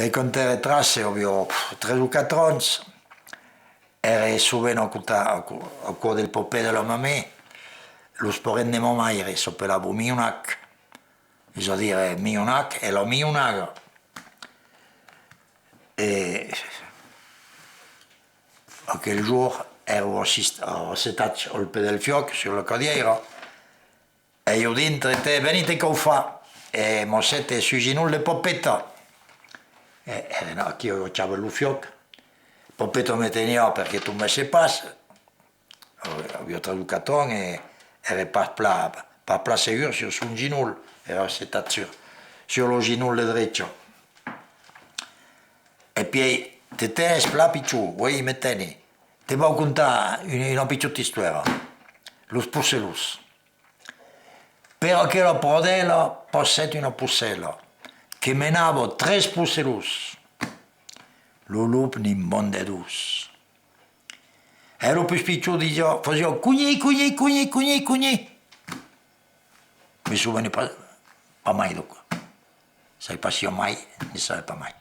Per contare trasse avevo 3 o 4 anni, ero soveno al cuore del popè della mamma, lo sporendemo mai, era sopelavo Mionac, bisogna dire Mionac e la Mionaga. E quel giorno ero settato al piede del fiocco sulla cadiera e io dentro e te venite che ho fa e mi sette sui ginocchi le poppetta e no, che io c'avevo il fiocco poppetto mi teneva perché tu mi sei pas avevo traducato e era pas sicuro sur un ginocchio era settato sur lo ginocchio dritto e poi te spla picciù vuoi mettene ti voglio contare una piccola storia lo pusselus però che la prodella possède una pucella che menava 3 pusselus lo lupo in bonde dus e lo più spicciù diceva faceva cugni mi sono venuto pas mai dopo sai pas io mai ne sai pas mai